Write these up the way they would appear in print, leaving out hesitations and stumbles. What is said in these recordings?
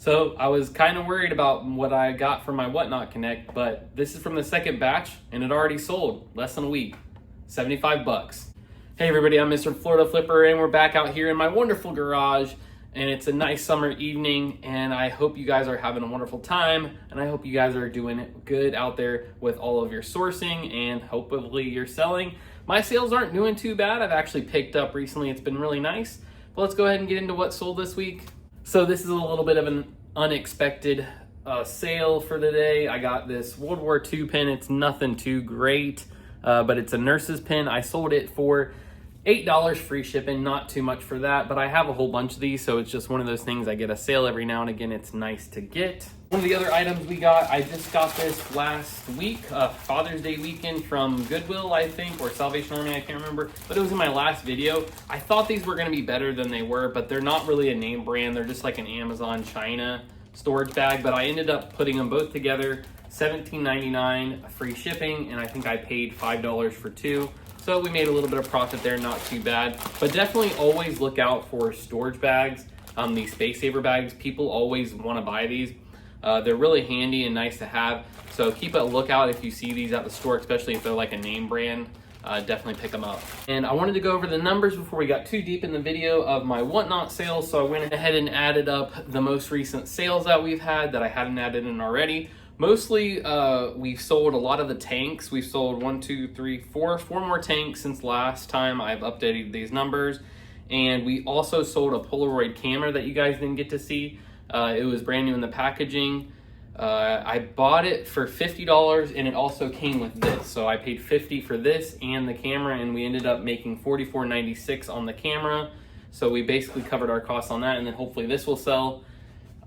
So I was kind of worried about what I got from my Whatnot Connect, but this is from the second batch and it already sold less than a week, 75 bucks. Hey everybody, I'm MrFloridaFlipper and we're back out here in my wonderful garage, and it's a nice summer evening, and I hope you guys are having a wonderful time, and I hope you guys are doing good out there with all of your sourcing, and hopefully you're selling. My sales aren't doing too bad. I've actually picked up recently. It's been really nice. But let's go ahead and get into what sold this week. So this is a little bit of an unexpected sale for today. I got this World War II pin. It's nothing too great, but it's a nurse's pin. I sold it for $8 free shipping, not too much for that, but I have a whole bunch of these, so it's just one of those things. I get a sale every now and again. It's nice to get. One of the other items we got, I just got this last week, Father's Day weekend from Goodwill, I think, or Salvation Army, I can't remember, but it was in my last video. I thought these were gonna be better than they were, but they're not really a name brand. They're just like an Amazon China storage bag, but I ended up putting them both together, $17.99 free shipping, and I think I paid $5 for two. So we made a little bit of profit there, not too bad. But definitely always look out for storage bags, these Space Saver bags. People always want to buy these. They're really handy and nice to have. So keep a lookout if you see these at the store, especially if they're like a name brand. Definitely pick them up. And I wanted to go over the numbers before we got too deep in the video of my Whatnot sales. So I went ahead and added up the most recent sales that we've had that I hadn't added in already. Mostly, we've sold a lot of the tanks. We've sold four more tanks since last time I've updated these numbers. And we also sold a Polaroid camera that you guys didn't get to see. It was brand new in the packaging. I bought it for $50 and it also came with this. So I paid $50 for this and the camera, and we ended up making $44.96 on the camera. So we basically covered our costs on that, and then hopefully this will sell.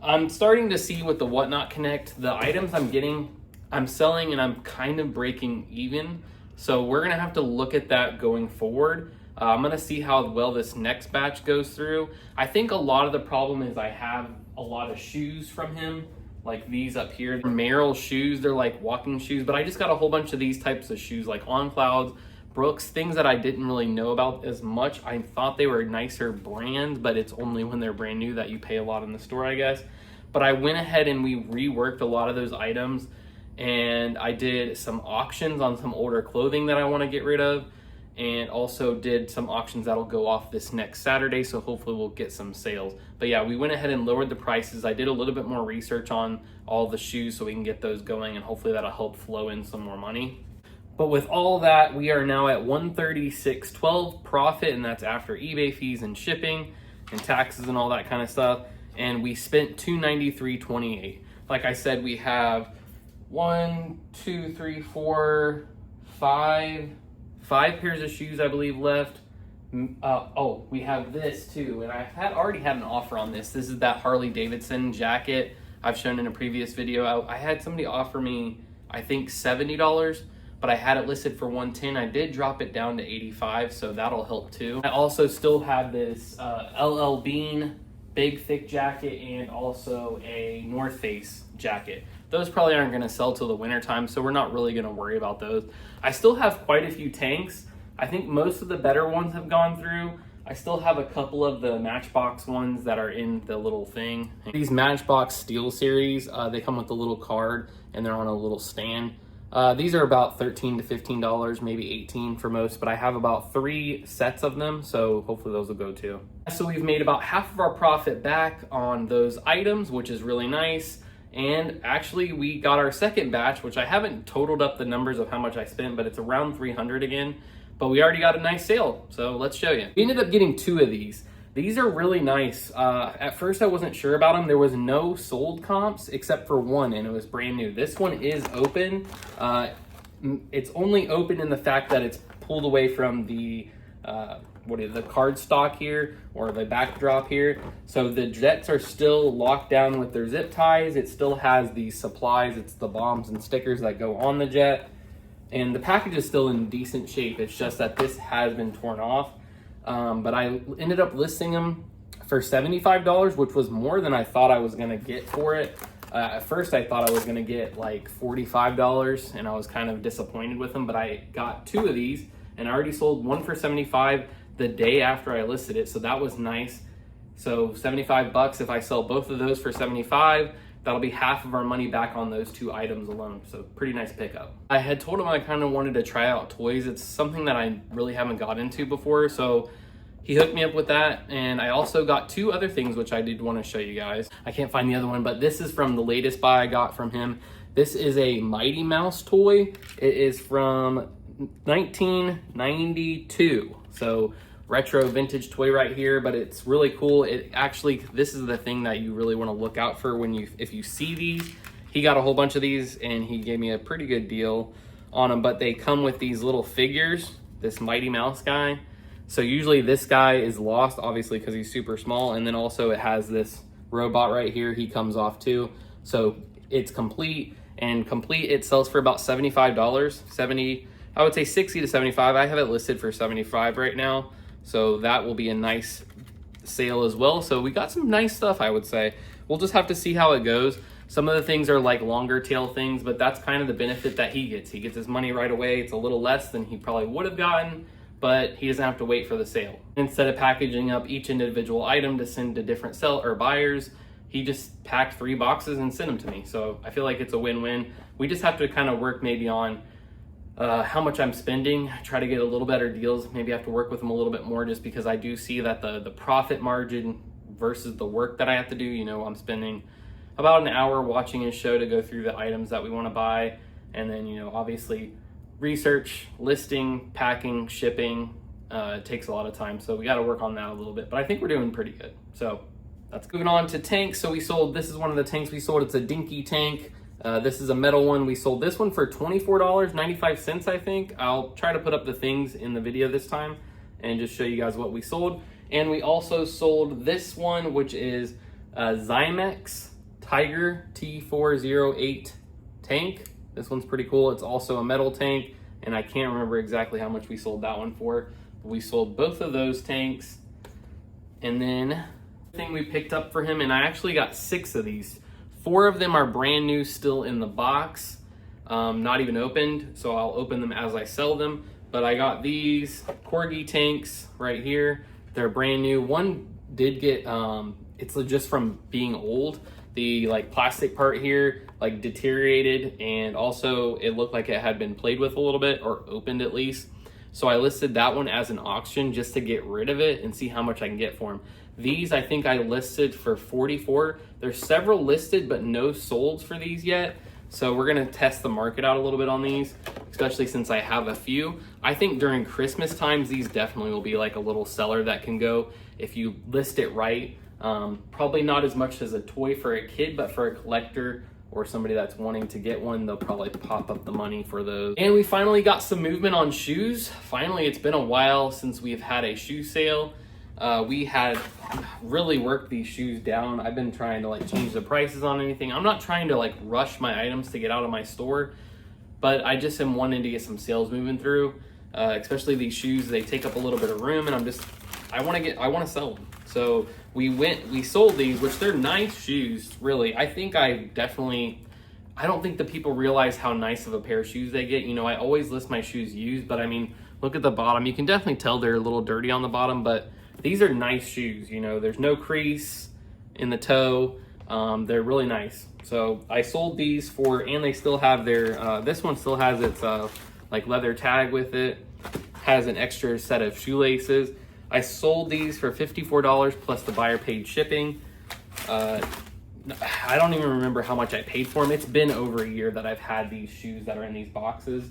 I'm starting to see with the Whatnot Connect, the items I'm getting, I'm selling and I'm kind of breaking even. So we're gonna have to look at that going forward. I'm gonna see how well this next batch goes through. I think a lot of the problem is I have a lot of shoes from him, like these up here. Merrell shoes, they're like walking shoes, but I just got a whole bunch of these types of shoes, like On Clouds, Brooks, things that I didn't really know about as much. I thought they were nicer brands, but it's only when they're brand new that you pay a lot in the store, I guess. But I went ahead and we reworked a lot of those items, and I did some auctions on some older clothing that I want to get rid of, and also did some auctions that'll go off this next Saturday, so hopefully we'll get some sales. But yeah, we went ahead and lowered the prices. I did a little bit more research on all the shoes so we can get those going, and hopefully that'll help flow in some more money. But with all that, we are now at $136.12 profit, and that's after eBay fees and shipping and taxes and all that kind of stuff. And we spent $293.28. Like I said, we have five pairs of shoes, I believe, left. Oh, we have this too, and I had already had an offer on this. This is that Harley Davidson jacket I've shown in a previous video. I had somebody offer me, I think, $70. But I had it listed for $110. I did drop it down to $85, so that'll help too. I also still have this LL Bean big thick jacket and also a North Face jacket. Those probably aren't gonna sell till the winter time, so we're not really gonna worry about those. I still have quite a few tanks. I think most of the better ones have gone through. I still have a couple of the Matchbox ones that are in the little thing. These Matchbox Steel series, they come with a little card and they're on a little stand. These are about $13 to $15, maybe $18 for most, but I have about 3 sets of them, so hopefully those will go too. So we've made about half of our profit back on those items, which is really nice. And actually we got our second batch, which I haven't totaled up the numbers of how much I spent, but it's around $300 again, but we already got a nice sale. So let's show you. We ended up getting 2 of these. These are really nice. At first I wasn't sure about them. There was no sold comps except for one, and it was brand new. This one is open. It's only open in the fact that it's pulled away from the card stock here, or the backdrop here. So the jets are still locked down with their zip ties. It still has the supplies. It's the bombs and stickers that go on the jet. And the package is still in decent shape. It's just that this has been torn off. But I ended up listing them for $75, which was more than I thought I was gonna get for it. At first I thought I was gonna get like $45, and I was kind of disappointed with them, but I got 2 of these, and I already sold one for $75 the day after I listed it, so that was nice. So 75 bucks, if I sell both of those for 75, that'll be half of our money back on those 2 items alone. So pretty nice pickup. I had told him I kind of wanted to try out toys. It's something that I really haven't got into before. So he hooked me up with that. And I also got 2 other things, which I did want to show you guys. I can't find the other one, but this is from the latest buy I got from him. This is a Mighty Mouse toy. It is from 1992. So retro vintage toy right here, but it's really cool. It actually, this is the thing that you really want to look out for when if you see these. He got a whole bunch of these and he gave me a pretty good deal on them, but they come with these little figures, this Mighty Mouse guy. So usually this guy is lost, obviously, because he's super small. And then also it has this robot right here. He comes off too. So it's complete, and complete it sells for about $75, 70, I would say 60 to 75. I have it listed for 75 right now. So that will be a nice sale as well. So we got some nice stuff, I would say. We'll just have to see how it goes. Some of the things are like longer tail things, but that's kind of the benefit that he gets. He gets his money right away. It's a little less than he probably would have gotten, but he doesn't have to wait for the sale. Instead of packaging up each individual item to send to different buyers, he just packed 3 boxes and sent them to me. So I feel like it's a win-win. We just have to kind of work maybe on how much I'm spending, try to get a little better deals. Maybe I have to work with him a little bit more, just because I do see that the profit margin versus the work that I have to do, you know, I'm spending about an hour watching his show to go through the items that we want to buy. And then, you know, obviously research, listing, packing, shipping, takes a lot of time. So we got to work on that a little bit, but I think we're doing pretty good. So that's moving on to tanks. So we sold, this is one of the tanks we sold. It's a dinky tank. This is a metal one. We sold this one for $24.95, I think. I'll try to put up the things in the video this time and just show you guys what we sold. And we also sold this one, which is a Zymex Tiger T408 tank. This one's pretty cool. It's also a metal tank, and I can't remember exactly how much we sold that one for. We sold both of those tanks. And then the thing we picked up for him, and I actually got 6 of these. 4 of them are brand new, still in the box, not even opened, so I'll open them as I sell them. But I got these Corgi tanks right here. They're brand new. One did get, it's just from being old. The like plastic part here like deteriorated, and also it looked like it had been played with a little bit, or opened at least. So I listed that one as an auction just to get rid of it and see how much I can get for them. These I think I listed for 44. There's several listed but no solds for these yet. So we're gonna test the market out a little bit on these, especially since I have a few. I think during Christmas times, these definitely will be like a little seller that can go if you list it right. Probably not as much as a toy for a kid, but for a collector or somebody that's wanting to get one, they'll probably pop up the money for those. And we finally got some movement on shoes. Finally, it's been a while since we've had a shoe sale. We had really worked these shoes down. I've been trying to like change the prices on anything. I'm not trying to like rush my items to get out of my store, but I just am wanting to get some sales moving through. Especially these shoes, they take up a little bit of room, and I want to sell them. So we sold these, which they're nice shoes, really. I don't think the people realize how nice of a pair of shoes they get. You know, I always list my shoes used, but I mean, look at the bottom. You can definitely tell they're a little dirty on the bottom, but these are nice shoes. You know, there's no crease in the toe. They're really nice. So I sold these and they still have their, this one still has its like leather tag with it, has an extra set of shoelaces. I sold these for $54 plus the buyer paid shipping. I don't even remember how much I paid for them. It's been over a year that I've had these shoes that are in these boxes.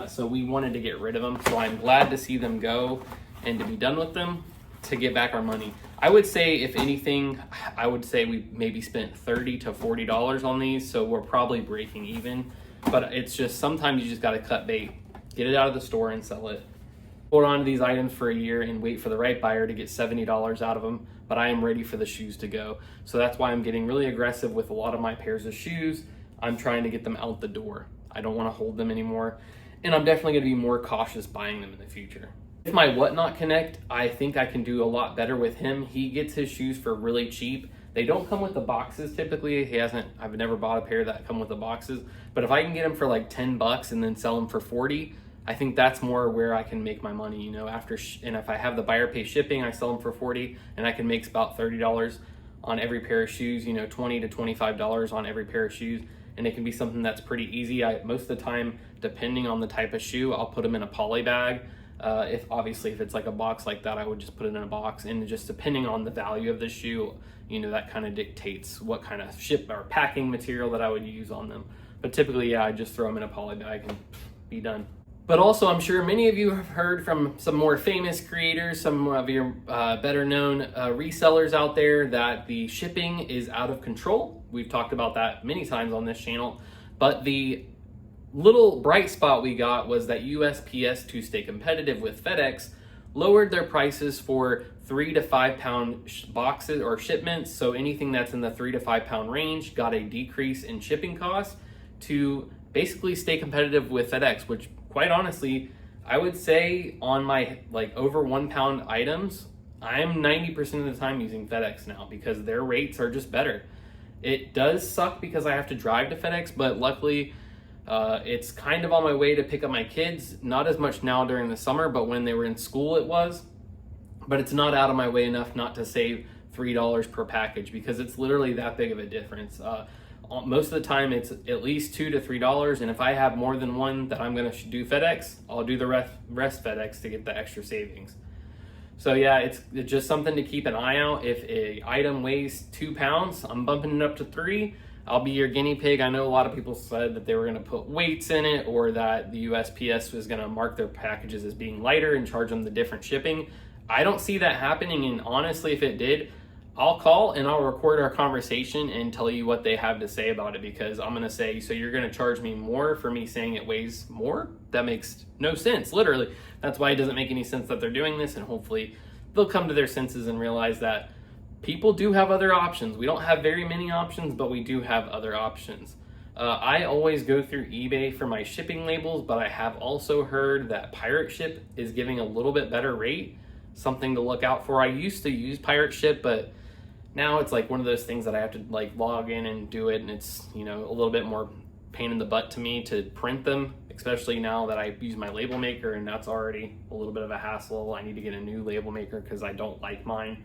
So we wanted to get rid of them. So I'm glad to see them go and to be done with them, to get back our money. I would say, if anything, I would say we maybe spent $30 to $40 on these. So we're probably breaking even, but it's just, sometimes you just got to cut bait, get it out of the store and sell it. Hold on to these items for a year and wait for the right buyer to get $70 out of them, but I am ready for the shoes to go. So that's why I'm getting really aggressive with a lot of my pairs of shoes. I'm trying to get them out the door. I don't want to hold them anymore, and I'm definitely going to be more cautious buying them in the future. With my Whatnot Connect, I think I can do a lot better with him. He gets his shoes for really cheap. They don't come with the boxes typically. I've never bought a pair that come with the boxes, but if I can get them for like 10 bucks and then sell them for 40, I think that's more where I can make my money, you know, and if I have the buyer pay shipping, I sell them for 40 and I can make about $30 on every pair of shoes, you know, $20 to $25 on every pair of shoes. And it can be something that's pretty easy. Most of the time, depending on the type of shoe, I'll put them in a poly bag. If it's like a box like that, I would just put it in a box. And just depending on the value of the shoe, you know, that kind of dictates what kind of ship or packing material that I would use on them. But typically, yeah, I just throw them in a poly bag and be done. But also, I'm sure many of you have heard from some more famous creators, some of your better known resellers out there, that the shipping is out of control. We've talked about that many times on this channel. But the little bright spot we got was that USPS, to stay competitive with FedEx, lowered their prices for 3 to 5 pound boxes or shipments. So anything that's in the 3 to 5 pound range got a decrease in shipping costs to basically stay competitive with FedEx, which quite honestly, I would say on my over 1 pound items, I'm 90% of the time using FedEx now because their rates are just better. It does suck because I have to drive to FedEx, but luckily it's kind of on my way to pick up my kids. Not as much now during the summer, but when they were in school it was. But it's not out of my way enough not to save $3 per package because it's literally that big of a difference. Most of the time it's at least $2 to $3, and if I have more than one that I'm going to do FedEx, I'll do the rest FedEx to get the extra savings. So yeah, it's just something to keep an eye out. If a item weighs 2 pounds, I'm bumping it up to 3. I'll be your guinea pig. I know a lot of people said that they were going to put weights in it, or that the USPS was going to mark their packages as being lighter and charge them the different shipping. I don't see that happening, and honestly, if it did, I'll call and I'll record our conversation and tell you what they have to say about it, because I'm going to say, so you're going to charge me more for me saying it weighs more? That makes no sense, literally. That's why it doesn't make any sense that they're doing this, and hopefully they'll come to their senses and realize that people do have other options. We don't have very many options, but we do have other options. I always go through eBay for my shipping labels, but I have also heard that Pirate Ship is giving a little bit better rate, something to look out for. I used to use Pirate Ship, but now it's like one of those things that I have to log in and do it, and it's, you know, a little bit more pain in the butt to me to print them, especially now that I use my label maker, and that's already a little bit of a hassle. I need to get a new label maker because I don't like mine,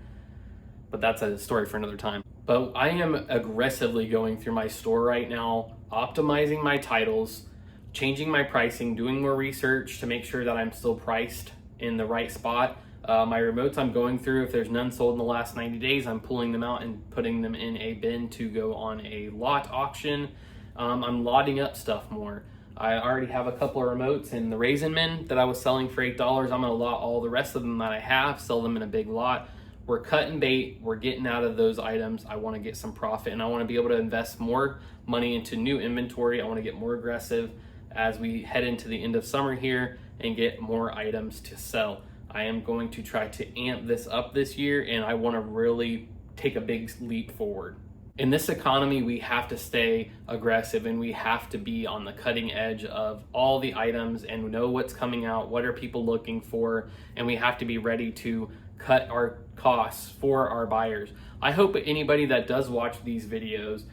but that's a story for another time. But I am aggressively going through my store right now, optimizing my titles, changing my pricing, doing more research to make sure that I'm still priced in the right spot. My remotes I'm going through, if there's none sold in the last 90 days, I'm pulling them out and putting them in a bin to go on a lot auction. I'm lotting up stuff more. I already have a couple of remotes in the Raisin Men that I was selling for $8. I'm going to lot all the rest of them that I have, sell them in a big lot. We're cutting bait. We're getting out of those items. I want to get some profit, and I want to be able to invest more money into new inventory. I want to get more aggressive as we head into the end of summer here and get more items to sell. I am going to try to amp this up this year, and I want to really take a big leap forward. In this economy, we have to stay aggressive, and we have to be on the cutting edge of all the items and know what's coming out, what are people looking for, and we have to be ready to cut our costs for our buyers. I hope anybody that does watch these videos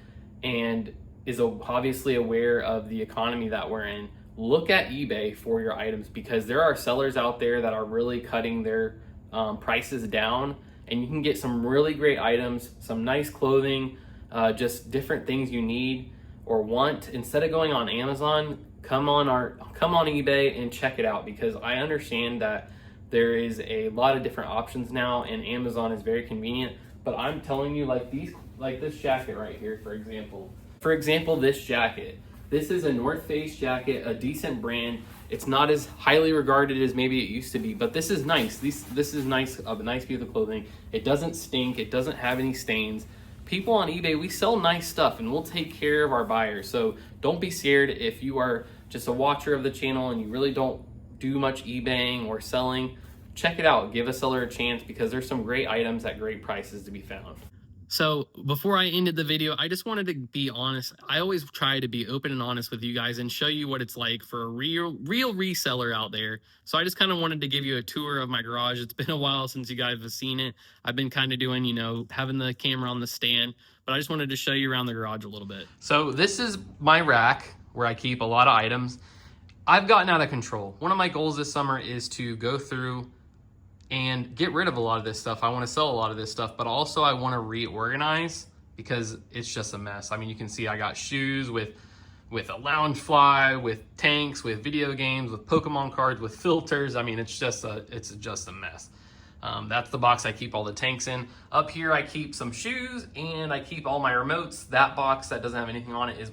and is obviously aware of the economy that we're in, look at eBay for your items, because there are sellers out there that are really cutting their prices down, and you can get some really great items, some nice clothing, just different things you need or want. Instead of going on Amazon, come on eBay and check it out, because I understand that there is a lot of different options now, and Amazon is very convenient. But I'm telling you, like this jacket right here, for example, this jacket. This is a North Face jacket, a decent brand. It's not as highly regarded as maybe it used to be, but this is nice. This is nice, a nice piece of clothing. It doesn't stink. It doesn't have any stains. People on eBay, we sell nice stuff, and we'll take care of our buyers. So don't be scared if you are just a watcher of the channel and you really don't do much eBaying or selling. Check it out. Give a seller a chance, because there's some great items at great prices to be found. So before I ended the video, I just wanted to be honest. I always try to be open and honest with you guys and show you what it's like for a real reseller out there. So I just kind of wanted to give you a tour of my garage. It's been a while since you guys have seen it. I've been kind of doing, having the camera on the stand, but I just wanted to show you around the garage a little bit. So this is my rack where I keep a lot of items. I've gotten out of control. One of my goals this summer is to go through and get rid of a lot of this stuff. I want to sell a lot of this stuff, but also I want to reorganize because it's just a mess. I mean, you can see I got shoes with a lounge fly, with tanks, with video games, with Pokemon cards, with filters. I mean, it's just a mess. That's the box I keep all the tanks in. Up here, I keep some shoes and I keep all my remotes. That box that doesn't have anything on it is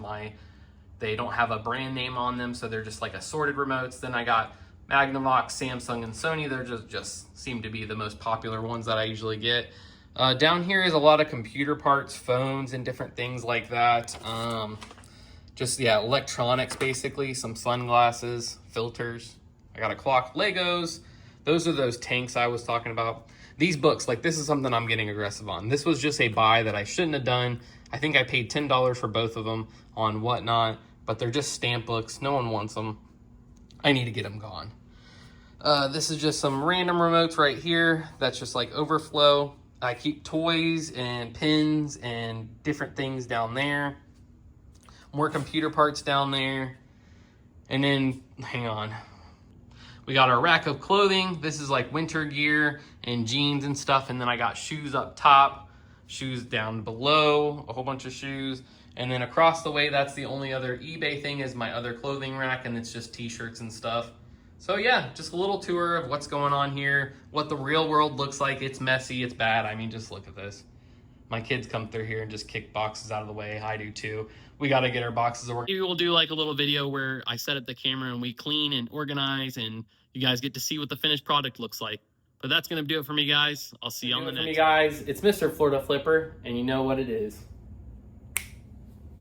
they don't have a brand name on them, so they're just like assorted remotes. Then I got Magnavox, Samsung, and Sony. They're just seem to be the most popular ones that I usually get. Down here is a lot of computer parts, phones, and different things like that. Electronics basically, some sunglasses, filters. I got a clock, Legos. Those are those tanks I was talking about. These books, like this is something I'm getting aggressive on. This was just a buy that I shouldn't have done. I think I paid $10 for both of them on Whatnot, but they're just stamp books. No one wants them. I need to get them gone. This is just some random remotes right here. That's just like overflow. I keep toys and pins and different things down there. More computer parts down there. And then, hang on. We got our rack of clothing. This is like winter gear and jeans and stuff. And then I got shoes up top, shoes down below, a whole bunch of shoes. And then across the way, that's the only other eBay thing is my other clothing rack, and it's just t-shirts and stuff. So yeah, just a little tour of what's going on here, what the real world looks like. It's messy, it's bad. I mean, just look at this. My kids come through here and just kick boxes out of the way. I do too. We got to get our boxes to work. Maybe we'll do like a little video where I set up the camera and we clean and organize, and you guys get to see what the finished product looks like. But that's going to do it for me, guys. I'll see you on the next one. Guys, it's Mr. Florida Flipper, and you know what it is.